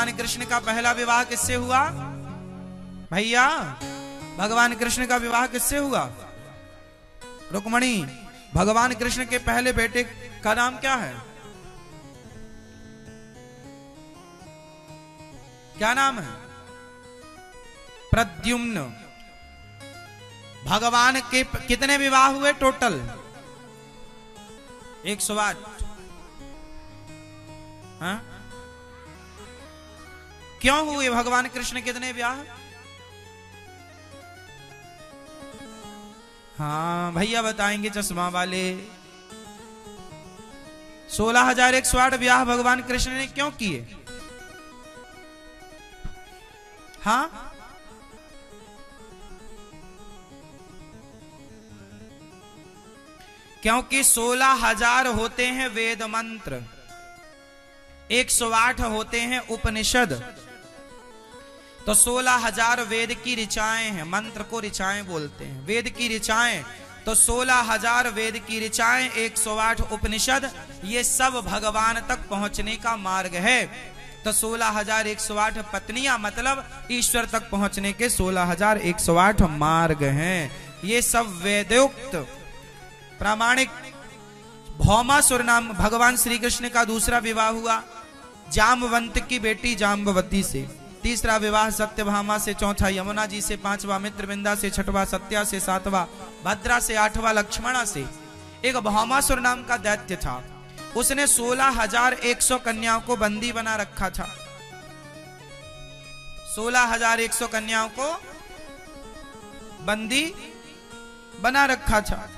भगवान कृष्ण का पहला विवाह किससे हुआ भैया? भगवान कृष्ण का विवाह किससे हुआ? रुक्मणी। भगवान कृष्ण के पहले बेटे का नाम क्या है? क्या नाम है? प्रद्युम्न। भगवान के कितने विवाह हुए टोटल? 108। हाँ? क्यों हुए भगवान कृष्ण कितने विवाह? हाँ भैया बताएंगे चश्मा वाले। 16,108 विवाह भगवान कृष्ण ने क्यों किए? हाँ? क्योंकि 16,000 होते हैं वेद मंत्र, 108 होते हैं उपनिषद। तो 16,000 वेद की ऋचाएं हैं, मंत्र को ऋचाएं बोलते हैं, वेद की ऋचाएं। तो 16,000 वेद की ऋचाएं, 108 उपनिषद, ये सब भगवान तक पहुंचने का मार्ग है। तो 16,108 पत्नियां मतलब ईश्वर तक पहुंचने के 16,108 मार्ग हैं। ये सब वेदोक्त प्रामाणिक। भौमासुर नाम भगवान श्री कृष्ण का दूसरा विवाह हुआ जामवंत की बेटी जाम्बवती से। तीसरा विवाह सत्यभामा से, चौथा यमुना जी से, पांचवा मित्रविंदा से, छठवां सत्या से, सातवां भद्रा से, आठवां लक्ष्मणा से। एक भौमासुर नाम का दैत्य था, उसने 16,100 कन्याओं को बंदी बना रखा था। 16,100 कन्याओं को बंदी बना रखा था।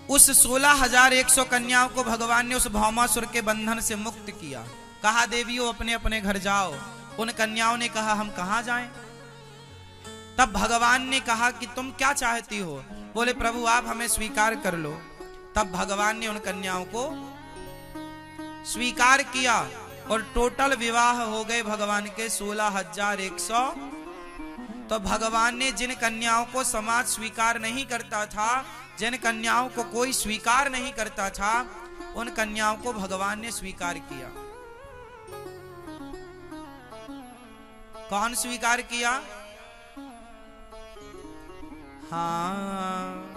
उस 16,100 कन्याओं को भगवान ने उस भौमासुर के बंधन से मुक्त किया। कहा देवियों अपने अपने घर जाओ। उन कन्याओं ने कहा हम कहां जाएं? तब भगवान ने कहा कि तुम क्या चाहती हो? बोले प्रभु आप हमें स्वीकार कर लो। तब भगवान ने उन कन्याओं को स्वीकार किया और टोटल विवाह हो गए भगवान के 16,100। तो भगवान ने जिन कन्याओं को समाज स्वीकार नहीं करता था, जिन कन्याओं को कोई स्वीकार नहीं करता था, उन कन्याओं को भगवान ने स्वीकार किया। कौन स्वीकार किया? हाँ,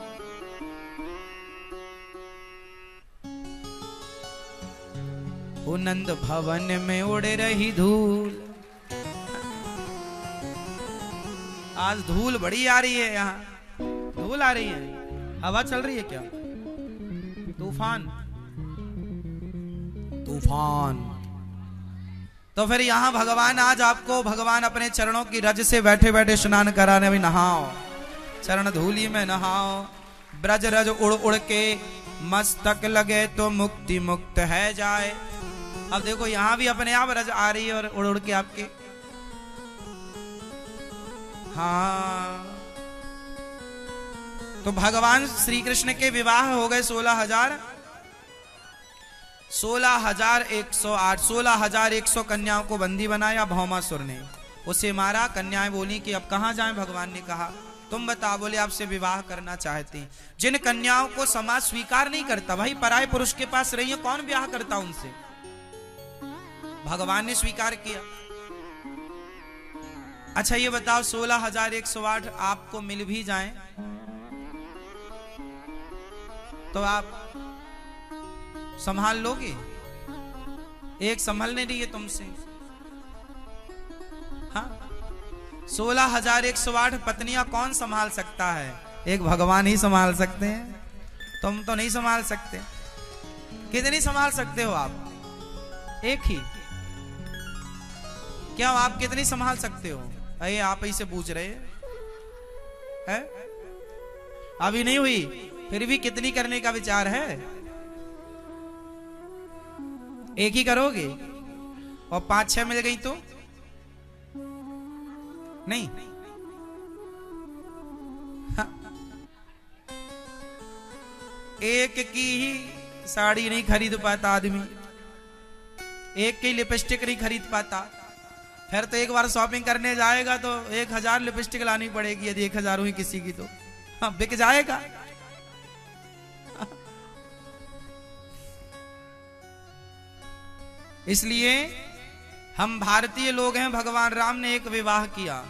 नंद भवन में उड़ रही धूल। आज धूल बड़ी आ रही है, यहाँ धूल आ रही है। हवा चल रही है क्या? तूफान तूफान। तो फिर यहाँ भगवान आज आपको भगवान अपने चरणों की रज से बैठे बैठे स्नान कराने भी, नहाओ चरण धूली में नहाओ। ब्रज रज उड़ उड़ के मस्तक लगे तो मुक्ति मुक्त है जाए। अब देखो यहाँ भी अपने आप रज आ रही है और उड़ उड़ के आपके। हाँ, तो भगवान श्री कृष्ण के विवाह हो गए 16,108। 16,100 कन्याओं को बंदी बनाया भौमासुर ने, उसे मारा। कन्याएं बोली कि अब कहां जाएं? भगवान ने कहा तुम बताओ। बोले आपसे विवाह करना चाहती। जिन कन्याओं को समाज स्वीकार नहीं करता, भाई पराये पुरुष के पास रही है, कौन ब्याह करता उनसे? भगवान ने स्वीकार किया। अच्छा ये बताओ 16,108 आपको मिल भी जाएं तो आप संभाल लोगे? एक संभलने रही है तुमसे। हाँ, 16,108 पत्नियां कौन संभाल सकता है? एक भगवान ही संभाल सकते हैं। तुम तो नहीं संभाल सकते। कितनी संभाल सकते हो आप? एक ही। क्या आप कितनी संभाल सकते हो? अरे आप ही से पूछ रहे हैं? अभी नहीं हुई, फिर भी कितनी करने का विचार है? एक ही करोगे? और 5-6 मिल गई तो नहीं? हाँ। एक की ही साड़ी नहीं खरीद पाता आदमी, एक की लिपस्टिक नहीं खरीद पाता। फिर तो एक बार शॉपिंग करने जाएगा तो 1,000 लिपस्टिक लानी पड़ेगी। यदि 1,000 हुई किसी की तो हाँ, बिक जाएगा। इसलिए हम भारतीय लोग हैं, भगवान राम ने एक विवाह किया।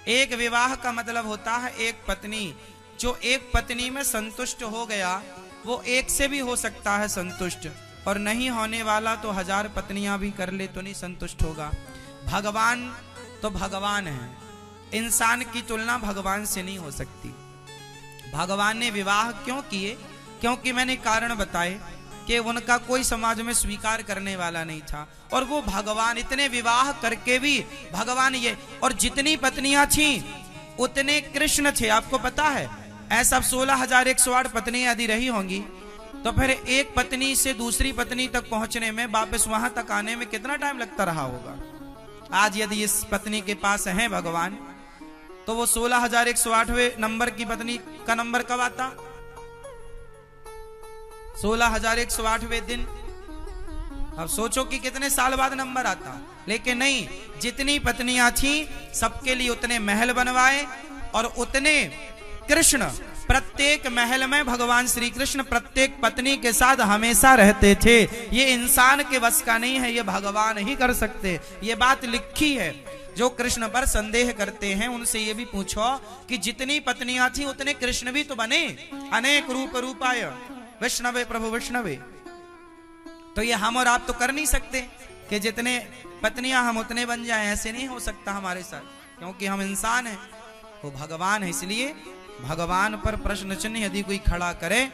एक विवाह का मतलब होता है एक पत्नी। जो एक पत्नी में संतुष्ट हो गया वो एक से भी हो सकता है संतुष्ट, और नहीं होने वाला तो 1000 पत्नियां भी कर ले तो नहीं संतुष्ट होगा। भगवान तो भगवान है, इंसान की तुलना भगवान से नहीं हो सकती। भगवान ने विवाह क्यों किए? क्योंकि मैंने कारण बताए कि उनका कोई समाज में स्वीकार करने वाला नहीं था, और वो भगवान इतने विवाह करके भी भगवान ये, और जितनी पत्नियां थी उतने कृष्ण थे। आपको पता है ऐसा 16,108 पत्नियां यदि रही होंगी तो फिर एक पत्नी से दूसरी पत्नी तक पहुंचने में, वापस वहां तक आने में कितना टाइम लगता रहा होगा। आज यदि इस पत्नी के पास है भगवान तो वो 16,108वें नंबर की पत्नी का नंबर कब आता? 16,108वें दिन। अब सोचो कि कितने साल बाद नंबर आता। लेकिन नहीं, जितनी पत्नियां थी सबके लिए उतने महल बनवाए, और उतने कृष्ण प्रत्येक महल में भगवान श्री कृष्ण प्रत्येक पत्नी के साथ हमेशा रहते थे। ये इंसान के वश का नहीं है, ये भगवान ही कर सकते। ये बात लिखी है। जो कृष्ण पर संदेह करते हैं उनसे ये भी पूछो कि जितनी पत्नियां थी उतने कृष्ण भी तो बने। अनेक रूप रूपाय वैष्णवे प्रभु वैष्णवे। तो ये हम और आप तो कर नहीं सकते कि जितने पत्नियां हम उतने बन जाएं। ऐसे नहीं हो सकता हमारे साथ, क्योंकि हम इंसान हैं, वो भगवान है। इसलिए भगवान पर प्रश्न चिन्ह यदि कोई खड़ा करे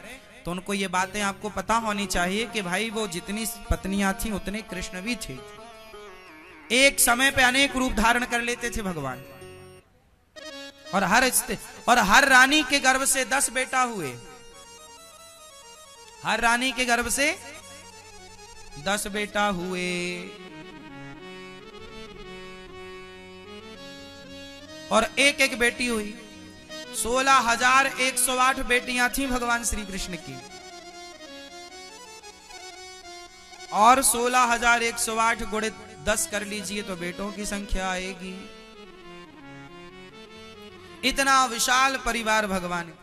तो उनको ये बातें आपको पता होनी चाहिए कि भाई वो जितनी पत्नियां थी उतने कृष्ण भी थे। एक समय पे अनेक रूप धारण कर लेते थे भगवान, और हर रानी के गर्भ से 10 बेटा हुए। हर रानी के गर्भ से 10 बेटा हुए। और एक एक बेटी हुई। 16,108 बेटियां थी भगवान श्री कृष्ण की, और 16,108 गुणे 10 कर लीजिए तो बेटों की संख्या आएगी। इतना विशाल परिवार भगवान का।